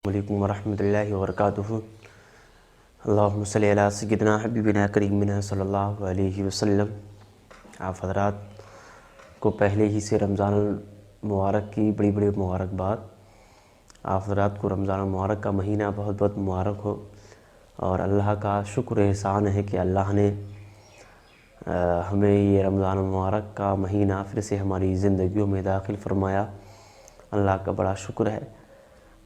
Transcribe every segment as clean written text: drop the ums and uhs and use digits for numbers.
علیکم ورحمۃ اللہ وبرکاتہ۔ اللہم صلی علی سیدنا حبیبنا کریمنا صلی اللہ علیہ وسلم۔ آپ حضرات کو پہلے ہی سے رمضان المبارک کی بڑی بڑی مبارکباد۔ آپ حضرات کو رمضان المبارک کا مہینہ بہت بہت مبارک ہو، اور اللہ کا شکر احسان ہے کہ اللہ نے ہمیں یہ رمضان المبارک کا مہینہ پھر سے ہماری زندگیوں میں داخل فرمایا۔ اللہ کا بڑا شکر ہے۔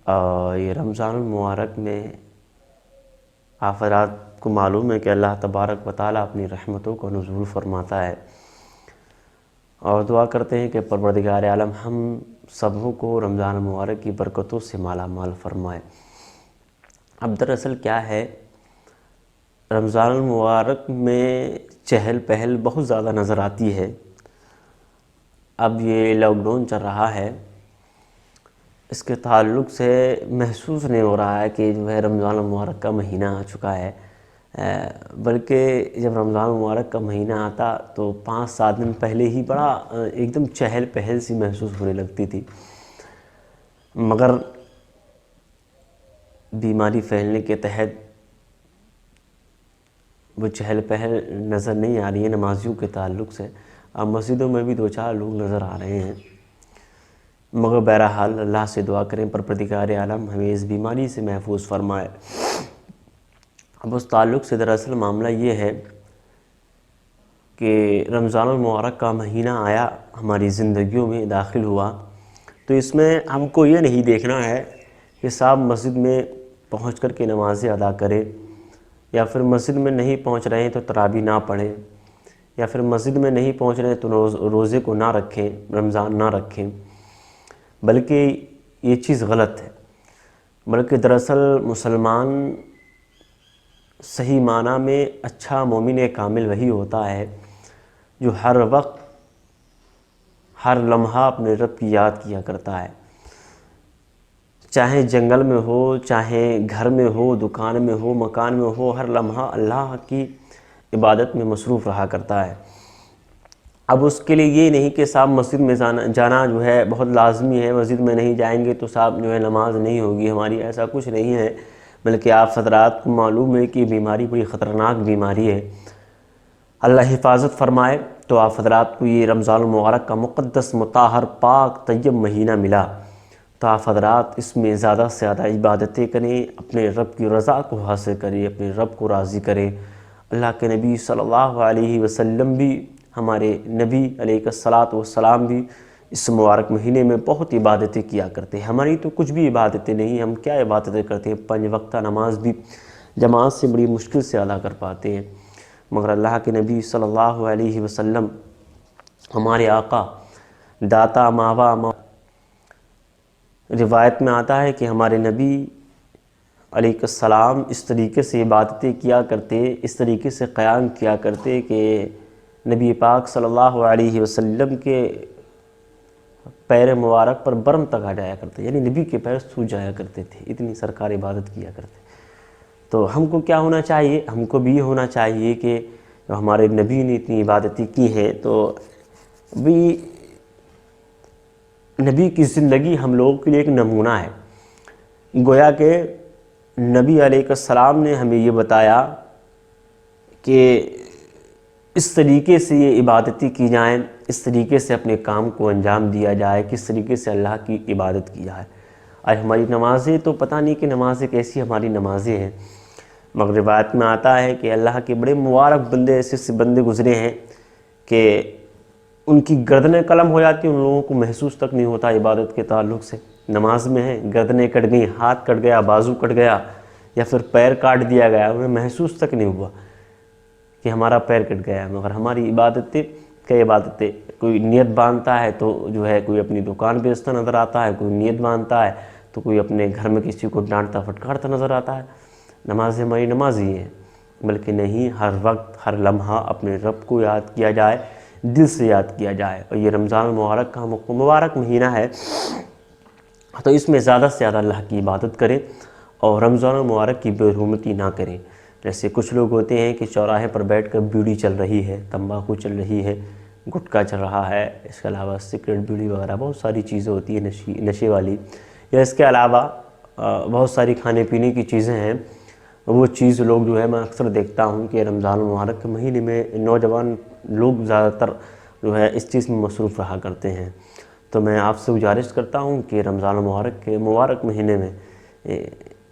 یہ رمضان المبارک میں آپ حضرات کو معلوم ہے کہ اللہ تبارک و تعالیٰ اپنی رحمتوں کو نزول فرماتا ہے، اور دعا کرتے ہیں کہ پروردگار عالم ہم سبوں کو رمضان المبارک کی برکتوں سے مالا مال فرمائے۔ اب دراصل کیا ہے، رمضان المبارک میں چہل پہل بہت زیادہ نظر آتی ہے۔ اب یہ لاک ڈاؤن چل رہا ہے، اس کے تعلق سے محسوس نہیں ہو رہا ہے کہ جو ہے رمضان المبارک کا مہینہ آ چکا ہے، بلکہ جب رمضان المبارک کا مہینہ آتا تو 5-7 دن پہلے ہی بڑا ایک دم چہل پہل سی محسوس ہونے لگتی تھی، مگر بیماری پھیلنے کے تحت وہ چہل پہل نظر نہیں آ رہی ہے نمازیوں کے تعلق سے۔ اب مسجدوں میں بھی 2-4 لوگ نظر آ رہے ہیں، مگر بہرحال اللہ سے دعا کریں پروردگار عالم ہمیں اس بیماری سے محفوظ فرمائے۔ اب اس تعلق سے دراصل معاملہ یہ ہے کہ رمضان المبارک کا مہینہ آیا، ہماری زندگیوں میں داخل ہوا، تو اس میں ہم کو یہ نہیں دیکھنا ہے کہ صاحب مسجد میں پہنچ کر کے نمازیں ادا کریں، یا پھر مسجد میں نہیں پہنچ رہے ہیں تو تراویح نہ پڑھیں، یا پھر مسجد میں نہیں پہنچ رہے ہیں تو روزے کو نہ رکھیں، رمضان نہ رکھیں، بلکہ یہ چیز غلط ہے۔ بلکہ دراصل مسلمان صحیح معنی میں اچھا مومن کامل وہی ہوتا ہے جو ہر وقت ہر لمحہ اپنے رب کی یاد کیا کرتا ہے، چاہے جنگل میں ہو، چاہے گھر میں ہو، دکان میں ہو، مکان میں ہو، ہر لمحہ اللہ کی عبادت میں مصروف رہا کرتا ہے۔ اب اس کے لیے یہ نہیں کہ صاحب مسجد میں جانا جو ہے بہت لازمی ہے، مسجد میں نہیں جائیں گے تو صاحب جو ہے نماز نہیں ہوگی ہماری، ایسا کچھ نہیں ہے۔ بلکہ آپ حضرات کو معلوم ہے کہ یہ بیماری بڑی خطرناک بیماری ہے، اللہ حفاظت فرمائے۔ تو آپ حضرات کو یہ رمضان المبارک کا مقدس مطہر پاک طیب مہینہ ملا، تو آپ حضرات اس میں زیادہ سے زیادہ عبادتیں کریں، اپنے رب کی رضا کو حاصل کریں، اپنے رب کو راضی کریں۔ اللہ کے نبی صلی اللہ علیہ وسلم بھی، ہمارے نبی علیہ الصلاۃ والسلام بھی اس مبارک مہینے میں بہت عبادتیں کیا کرتے ہیں۔ ہماری تو کچھ بھی عبادتیں نہیں، ہم کیا عبادتیں کرتے ہیں، 5 وقتہ نماز بھی جماعت سے بڑی مشکل سے ادا کر پاتے ہیں، مگر اللہ کے نبی صلی اللہ علیہ وسلم ہمارے آقا داتا ماوا روایت میں آتا ہے کہ ہمارے نبی علیہ السلام اس طریقے سے عبادتیں کیا کرتے، اس طریقے سے قیام کیا کرتے کہ نبی پاک صلی اللہ علیہ وسلم کے پیر مبارک پر برم تک آ جایا کرتے، یعنی نبی کے پیر سوج جایا کرتے تھے، اتنی سرکار عبادت کیا کرتے۔ تو ہم کو کیا ہونا چاہیے، ہم کو بھی یہ ہونا چاہیے کہ ہمارے نبی نے اتنی عبادتیں کی ہیں، تو بھی نبی کی زندگی ہم لوگوں کے لیے ایک نمونہ ہے۔ گویا کہ نبی علیہ السلام نے ہمیں یہ بتایا کہ اس طریقے سے یہ عبادتیں کی جائیں، اس طریقے سے اپنے کام کو انجام دیا جائے، کس طریقے سے اللہ کی عبادت کی جائے۔ آج ہماری نمازیں تو پتہ نہیں کہ نمازیں کیسی ہماری نمازیں ہیں، مگر روایت میں آتا ہے کہ اللہ کے بڑے مبارک بندے ایسے بندے گزرے ہیں کہ ان کی گردنیں قلم ہو جاتی ہیں، ان لوگوں کو محسوس تک نہیں ہوتا عبادت کے تعلق سے۔ نماز میں ہیں، گردنیں کٹ گئیں، ہاتھ کٹ گیا، بازو کٹ گیا، یا پھر پیر کاٹ دیا گیا، انہیں محسوس تک نہیں ہوا کہ ہمارا پیر کٹ گیا ہے۔ مگر ہماری عبادتیں کئی عبادتیں، کوئی نیت باندھتا ہے تو جو ہے کوئی اپنی دکان بیچتا نظر آتا ہے، کوئی نیت باندھتا ہے تو کوئی اپنے گھر میں کسی کو ڈانٹتا پھٹکارتا نظر آتا ہے۔ نماز ہماری نماز ہی ہے، بلکہ نہیں، ہر وقت ہر لمحہ اپنے رب کو یاد کیا جائے، دل سے یاد کیا جائے۔ اور یہ رمضان المبارک کا مبارک مہینہ ہے، تو اس میں زیادہ سے زیادہ اللہ کی عبادت کریں اور رمضان المبارک کی بے حرمتی نہ کریں۔ جیسے کچھ لوگ ہوتے ہیں کہ چوراہے پر بیٹھ کر بیڑی چل رہی ہے، تمباکو چل رہی ہے، گٹکا چل رہا ہے، اس کے علاوہ سگریٹ، بیڑی وغیرہ بہت ساری چیزیں ہوتی ہیں نشے والی، یا اس کے علاوہ بہت ساری کھانے پینے کی چیزیں ہیں، وہ چیز لوگ جو ہے میں اکثر دیکھتا ہوں کہ رمضان المبارک کے مہینے میں نوجوان لوگ زیادہ تر جو ہے اس چیز میں مصروف رہا کرتے ہیں۔ تو میں آپ سے گزارش کرتا ہوں کہ رمضان المبارک کے مبارک مہینے میں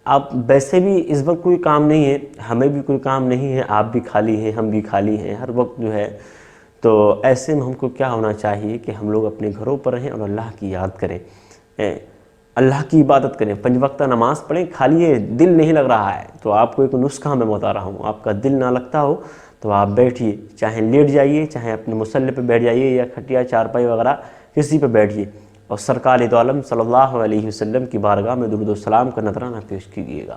آپ ویسے بھی اس وقت کوئی کام نہیں ہے، ہمیں بھی کوئی کام نہیں ہے، آپ بھی خالی ہیں، ہم بھی خالی ہیں ہر وقت جو ہے، تو ایسے میں ہم کو کیا ہونا چاہیے کہ ہم لوگ اپنے گھروں پر رہیں اور اللہ کی یاد کریں، اللہ کی عبادت کریں، 5 وقتہ نماز پڑھیں۔ خالی یہ دل نہیں لگ رہا ہے تو آپ کو ایک نسخہ میں بتا رہا ہوں، آپ کا دل نہ لگتا ہو تو آپ بیٹھیے، چاہے لیٹ جائیے، چاہے اپنے مصلی پہ بیٹھ جائیے یا کھٹیا چارپائی وغیرہ کسی پہ بیٹھیے، اور سرکار دو عالم صلی اللہ علیہ وسلم کی بارگاہ میں درود و سلام کا نذرانہ پیش کیجیے گا۔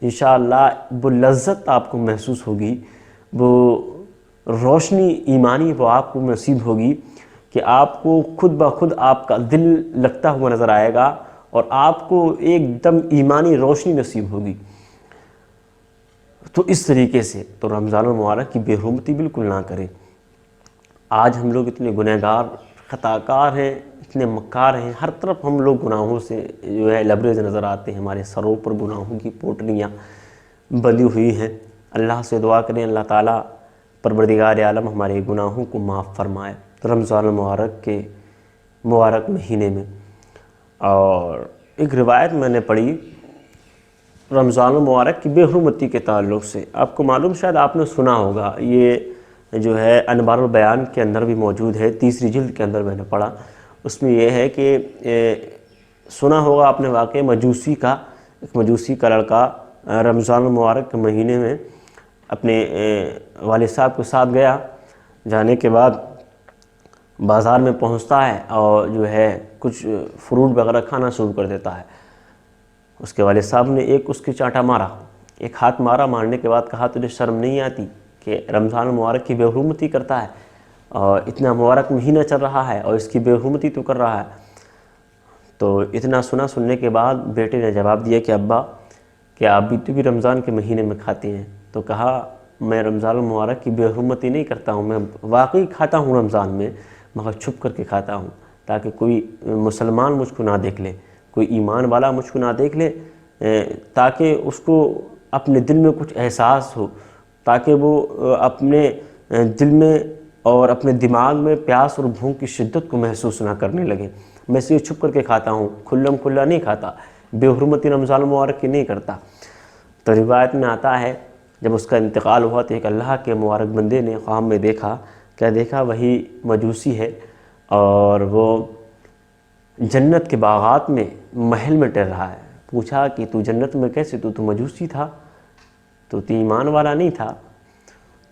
انشاءاللہ وہ لذت آپ کو محسوس ہوگی، وہ روشنی ایمانی وہ آپ کو نصیب ہوگی کہ آپ کو خود بخود آپ کا دل لگتا ہوا نظر آئے گا اور آپ کو ایک دم ایمانی روشنی نصیب ہوگی۔ تو اس طریقے سے تو رمضان المبارک کی بے حرمتی بالکل نہ کریں۔ آج ہم لوگ اتنے گنہگار خطاکار ہیں، اتنے مکار ہیں، ہر طرف ہم لوگ گناہوں سے جو ہے لبریز نظر آتے ہیں، ہمارے سروں پر گناہوں کی پوٹلیاں بندھی ہوئی ہیں۔ اللہ سے دعا کریں اللہ تعالیٰ پروردگار عالم ہمارے گناہوں کو معاف فرمائے رمضان المبارک کے مبارک مہینے میں۔ اور ایک روایت میں نے پڑھی رمضان المبارک کی بے حرمتی کے تعلق سے، آپ کو معلوم شاید آپ نے سنا ہوگا، یہ جو ہے انوار البیان کے اندر بھی موجود ہے، 3 جلد کے اندر میں نے پڑھا، اس میں یہ ہے کہ سنا ہوگا آپ نے واقعہ مجوسی کا، ایک مجوسی کا لڑکا رمضان المبارک کے مہینے میں اپنے والد صاحب کے ساتھ گیا، جانے کے بعد بازار میں پہنچتا ہے اور جو ہے کچھ فروٹ وغیرہ کھانا شروع کر دیتا ہے۔ اس کے والد صاحب نے ایک اس کی چانٹا مارا، ایک ہاتھ مارا، مارنے کے بعد کہا تجھے شرم نہیں آتی کہ رمضان المبارک کی بے حرمتی کرتا ہے، اور اتنا مبارک مہینہ چل رہا ہے اور اس کی بے حرمتی تو کر رہا ہے۔ تو اتنا سننے کے بعد بیٹے نے جواب دیا کہ ابا کیا آپ بھی تو بھی رمضان کے مہینے میں کھاتے ہیں؟ تو کہا میں رمضان المبارک کی بے حرمتی نہیں کرتا ہوں، میں واقعی کھاتا ہوں رمضان میں، مگر چھپ کر کے کھاتا ہوں تاکہ کوئی مسلمان مجھ کو نہ دیکھ لے، کوئی ایمان والا مجھ کو نہ دیکھ لے، تاکہ اس کو اپنے دل میں کچھ احساس ہو، تاکہ وہ اپنے دل میں اور اپنے دماغ میں پیاس اور بھوک کی شدت کو محسوس نہ کرنے لگے۔ میں سے چھپ کر کے کھاتا ہوں، کھلم کھلا نہیں کھاتا، بے حرمتی رمضان المبارک کی نہیں کرتا۔ تو روایت میں آتا ہے جب اس کا انتقال ہوا تو ایک اللہ کے مبارک بندے نے خواب میں دیکھا، کیا دیکھا؟ وہی مجوسی ہے اور وہ جنت کے باغات میں محل میں ٹہل رہا ہے۔ پوچھا کہ تو جنت میں کیسے؟ تو مجوسی تھا، تو ایمان والا نہیں تھا؟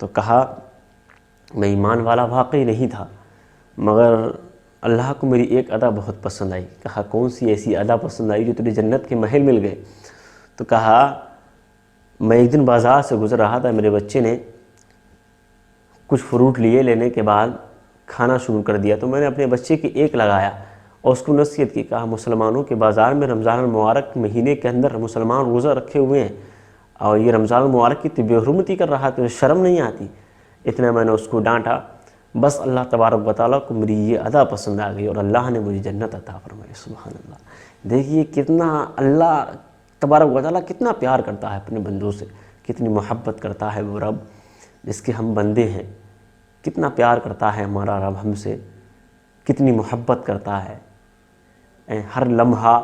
تو کہا میں ایمان والا واقعی نہیں تھا، مگر اللہ کو میری ایک ادا بہت پسند آئی۔ کہا کون سی ایسی ادا پسند آئی جو تجھے جنت کے محل مل گئے؟ تو کہا میں ایک دن بازار سے گزر رہا تھا، میرے بچے نے کچھ فروٹ لیے، لینے کے بعد کھانا شروع کر دیا، تو میں نے اپنے بچے کی ایک لگایا اور اس کو نصیحت کی، کہا مسلمانوں کے بازار میں رمضان المبارک مہینے کے اندر مسلمان روزہ رکھے ہوئے ہیں اور یہ رمضان المبارک کی بے حرمتی کر رہا ہے، تو شرم نہیں آتی؟ اتنا میں نے اس کو ڈانٹا، بس اللہ تبارک و تعالیٰ کو میری یہ ادا پسند آ گئی اور اللہ نے مجھے جنت عطا فرمائی۔ سبحان اللہ! دیکھیے کتنا اللہ تبارک و تعالیٰ کتنا پیار کرتا ہے اپنے بندوں سے، کتنی محبت کرتا ہے وہ رب جس کے ہم بندے ہیں، کتنا پیار کرتا ہے ہمارا رب ہم سے، کتنی محبت کرتا ہے۔ ہر لمحہ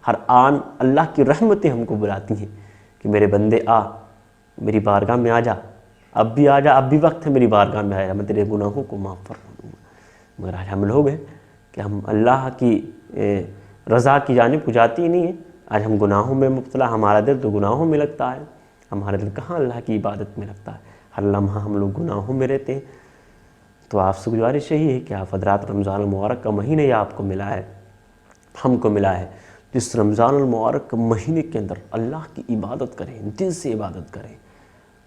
ہر آن اللہ کی رحمتیں ہم کو بلاتی ہیں کہ میرے بندے آ، میری بارگاہ میں آ جا، اب بھی آ جا، اب بھی وقت ہے میری بارگاہ میں آ جا، میں تیرے گناہوں کو معاف فرما دوں گا۔ مگر آج ہم لوگ ہیں کہ ہم اللہ کی رضا کی جانب کو جاتی ہی نہیں ہیں، آج ہم گناہوں میں مبتلا، ہمارا دل تو گناہوں میں لگتا ہے، ہمارا دل کہاں اللہ کی عبادت میں لگتا ہے، ہر لمحہ ہم لوگ گناہوں میں رہتے ہیں۔ تو آپ سے گزارش یہی ہے کہ آپ حضرات رمضان المبارک کا مہینہ یہ آپ کو ملا ہے، ہم کو ملا ہے، جس رمضان المبارک کے مہینے کے اندر اللہ کی عبادت کریں، دل سے عبادت کریں،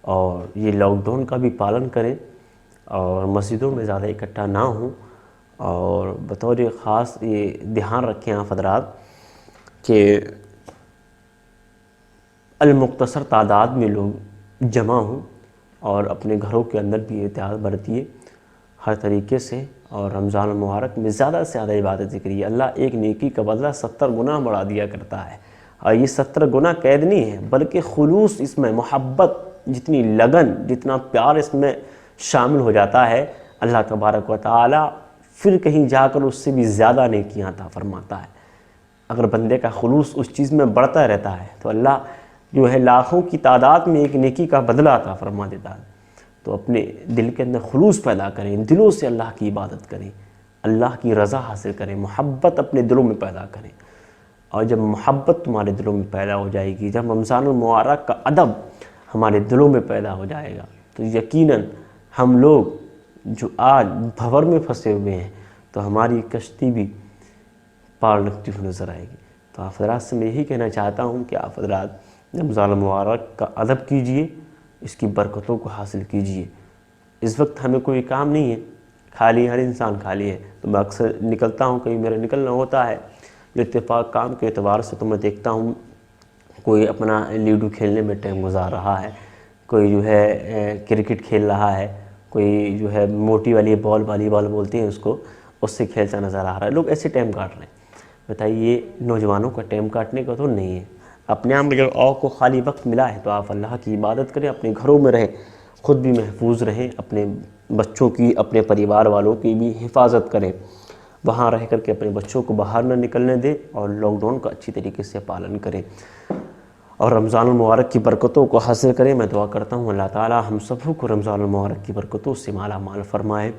اور یہ لاک ڈاؤن کا بھی پالن کریں اور مسجدوں میں زیادہ اکٹھا نہ ہوں، اور بطور خاص یہ دھیان رکھیں آپ حضرات کہ المختصر تعداد میں لوگ جمع ہوں اور اپنے گھروں کے اندر بھی احتیاط برتیے ہر طریقے سے، اور رمضان المبارک میں زیادہ سے زیادہ عبادت ذکریے۔ اللہ ایک نیکی کا بدلہ 70 گنا بڑھا دیا کرتا ہے۔ اور یہ 17 گنا قید نہیں ہے، بلکہ خلوص اس میں، محبت، جتنی لگن، جتنا پیار اس میں شامل ہو جاتا ہے، اللہ تبارک و تعالی پھر کہیں جا کر اس سے بھی زیادہ نیکیاں عطا فرماتا ہے۔ اگر بندے کا خلوص اس چیز میں بڑھتا رہتا ہے تو اللہ جو ہے لاکھوں کی تعداد میں ایک نیکی کا بدلہ عطا فرما دیتا ہے۔ تو اپنے دل کے اندر خلوص پیدا کریں، دلوں سے اللہ کی عبادت کریں، اللہ کی رضا حاصل کریں، محبت اپنے دلوں میں پیدا کریں۔ اور جب محبت تمہارے دلوں میں پیدا ہو جائے گی، جب رمضان المبارک کا ادب ہمارے دلوں میں پیدا ہو جائے گا، تو یقیناً ہم لوگ جو آج بھور میں پھنسے ہوئے ہیں تو ہماری کشتی بھی پار لگتی ہوئی نظر آئے گی۔ تو آپ حضرات سے میں یہی کہنا چاہتا ہوں کہ آپ حضرات رمضان المبارک کا ادب کیجئے، اس کی برکتوں کو حاصل کیجئے۔ اس وقت ہمیں کوئی کام نہیں ہے، خالی، ہر انسان خالی ہے۔ تو میں اکثر نکلتا ہوں، کہیں میرا نکلنا ہوتا ہے، اتفاق کام کے اعتبار سے تو میں دیکھتا ہوں کوئی اپنا لیڈو کھیلنے میں ٹائم گزار رہا ہے، کوئی جو ہے کرکٹ کھیل رہا ہے، کوئی جو ہے موٹی والی بال، والی بال بولتے ہیں اس کو، اس سے کھیلتا نظر آ رہا ہے۔ لوگ ایسے ٹائم کاٹ رہے ہیں۔ بتائیے یہ نوجوانوں کا ٹائم کاٹنے کا تو نہیں ہے۔ اپنے آپ میں جب آپ کو خالی وقت ملا ہے تو آپ اللہ کی عبادت کریں، اپنے گھروں میں رہیں، خود بھی محفوظ رہیں، اپنے بچوں کی، اپنے پریوار والوں کی بھی حفاظت کریں، وہاں رہ کر کے اپنے بچوں کو باہر نہ نکلنے دیں، اور لاک ڈاؤن کا اچھی طریقے سے پالن کریں، اور رمضان المبارک کی برکتوں کو حاصل کریں۔ میں دعا کرتا ہوں اللہ تعالی ہم سب کو رمضان المبارک کی برکتوں سے مالا مال فرمائے،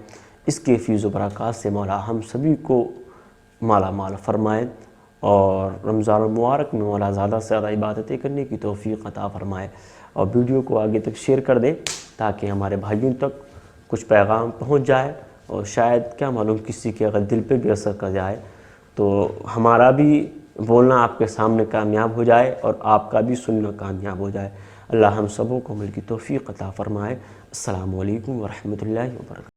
اس کے فیض و برکات سے مولا ہم سبھی کو مالا مال فرمائے، اور رمضان المبارک میں مولا زیادہ سے زیادہ عبادتیں کرنے کی توفیق عطا فرمائے۔ اور ویڈیو کو آگے تک شیئر کر دیں تاکہ ہمارے بھائیوں تک کچھ پیغام پہنچ جائے، اور شاید کیا معلوم کسی کے اگر دل پہ بھی اثر کر جائے تو ہمارا بھی بولنا آپ کے سامنے کامیاب ہو جائے، اور آپ کا بھی سننا کامیاب ہو جائے۔ اللہ ہم سبوں کو عمل کی توفیق عطا فرمائے۔ السلام علیکم ورحمۃ اللہ وبرکاتہ۔